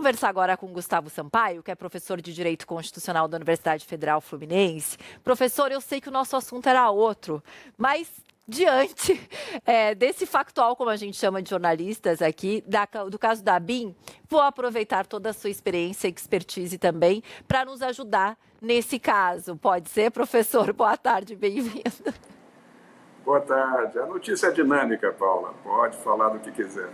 Conversar agora com Gustavo Sampaio, que é professor de Direito Constitucional da Universidade Federal Fluminense. Professor, eu sei que o nosso assunto era outro, mas diante desse factual, como a gente chama de jornalistas aqui, do caso da ABIN, vou aproveitar toda a sua experiência e expertise também para nos ajudar nesse caso. Pode ser, professor? Boa tarde, bem-vindo. Boa tarde. A notícia é dinâmica, Paula. Pode falar do que quiser.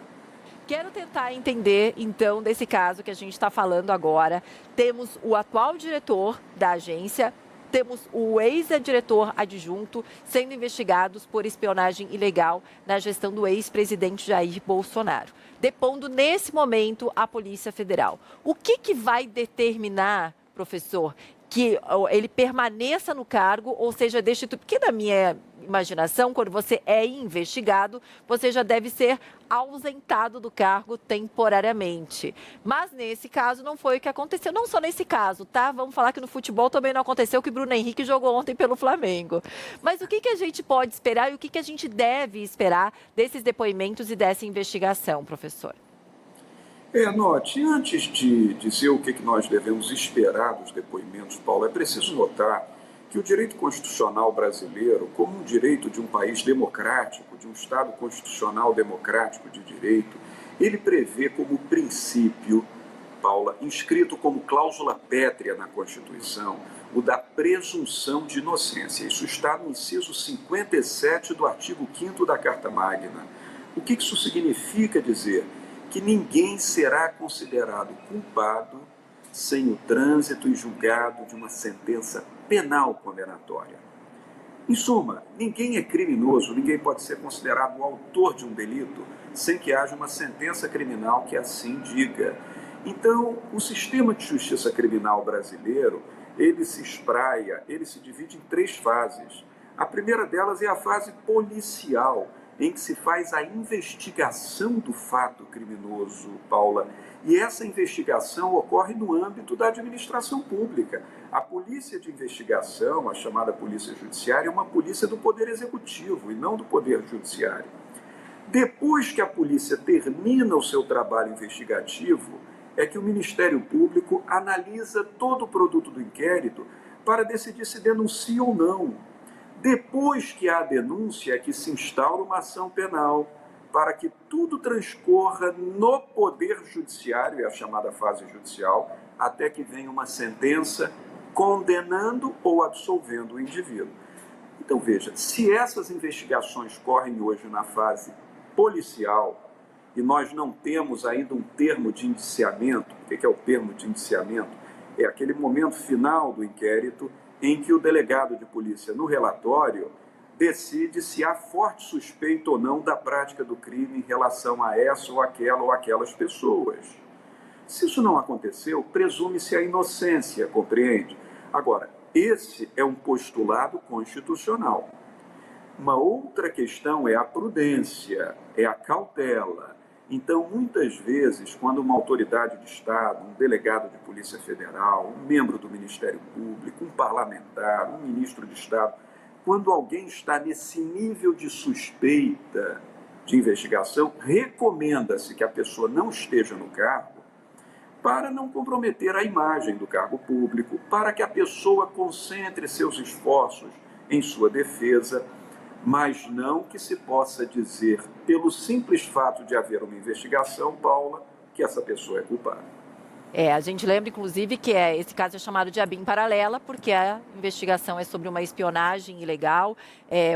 Quero tentar entender, então, desse caso que a gente está falando agora. Temos o atual diretor da agência, temos o ex-diretor adjunto sendo investigados por espionagem ilegal na gestão do ex-presidente Jair Bolsonaro. Depondo, nesse momento, a Polícia Federal. O que vai determinar, professor, que ele permaneça no cargo ou seja destituído? Porque, na minha imaginação, quando você é investigado, você já deve ser ausentado do cargo temporariamente. Mas nesse caso não foi o que aconteceu. Não só nesse caso, tá? Vamos falar que no futebol também não aconteceu, que o Bruno Henrique jogou ontem pelo Flamengo. Mas o que a gente pode esperar e o que a gente deve esperar desses depoimentos e dessa investigação, professor? Note, antes de dizer o que nós devemos esperar dos depoimentos, Paulo, é preciso notar que o direito constitucional brasileiro, como um direito de um país democrático, de um Estado constitucional democrático de direito, ele prevê como princípio, Paula, inscrito como cláusula pétrea na Constituição, o da presunção de inocência. Isso está no inciso 57 do artigo 5º da Carta Magna. O que isso significa dizer? Que ninguém será considerado culpado sem o trânsito e julgado de uma sentença penal condenatória. Em suma, ninguém é criminoso, ninguém pode ser considerado o autor de um delito sem que haja uma sentença criminal que assim diga. Então, o sistema de justiça criminal brasileiro, ele se espraia, ele se divide em 3 fases. A primeira delas é a fase policial, em que se faz a investigação do fato criminoso, Paula. E essa investigação ocorre no âmbito da administração pública. A polícia de investigação, a chamada polícia judiciária, é uma polícia do Poder Executivo e não do Poder Judiciário. Depois que a polícia termina o seu trabalho investigativo, é que o Ministério Público analisa todo o produto do inquérito para decidir se denuncia ou não. Depois que há a denúncia, é que se instaura uma ação penal para que tudo transcorra no Poder Judiciário, é a chamada fase judicial, até que venha uma sentença condenando ou absolvendo o indivíduo. Então veja, se essas investigações correm hoje na fase policial e nós não temos ainda um termo de indiciamento, o que é o termo de indiciamento? É aquele momento final do inquérito em que o delegado de polícia, no relatório, decide se há forte suspeita ou não da prática do crime em relação a essa ou aquelas pessoas. Se isso não aconteceu, presume-se a inocência, compreende? Agora, esse é um postulado constitucional. Uma outra questão é a prudência, é a cautela. Então, muitas vezes, quando uma autoridade de Estado, um delegado de Polícia Federal, um membro do Ministério Público, um parlamentar, um ministro de Estado, quando alguém está nesse nível de suspeita de investigação, recomenda-se que a pessoa não esteja no cargo para não comprometer a imagem do cargo público, para que a pessoa concentre seus esforços em sua defesa, mas não que se possa dizer, pelo simples fato de haver uma investigação, Paula, que essa pessoa é culpada. A gente lembra, inclusive, que esse caso é chamado de ABIN paralela, porque a investigação é sobre uma espionagem ilegal.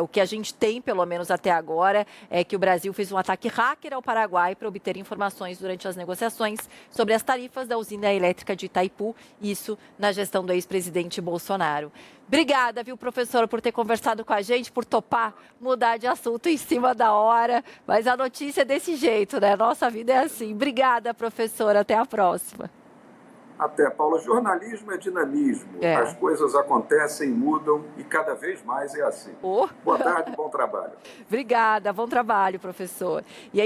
O que a gente tem, pelo menos até agora, é que o Brasil fez um ataque hacker ao Paraguai para obter informações durante as negociações sobre as tarifas da usina elétrica de Itaipu, isso na gestão do ex-presidente Bolsonaro. Obrigada, viu, professora, por ter conversado com a gente, por topar mudar de assunto em cima da hora, mas a notícia é desse jeito, né? Nossa vida é assim. Obrigada, professora, até a próxima. Até, Paula, jornalismo é dinamismo. As coisas acontecem, mudam e cada vez mais é assim. Boa tarde, bom trabalho. Obrigada, bom trabalho, professor. E aí...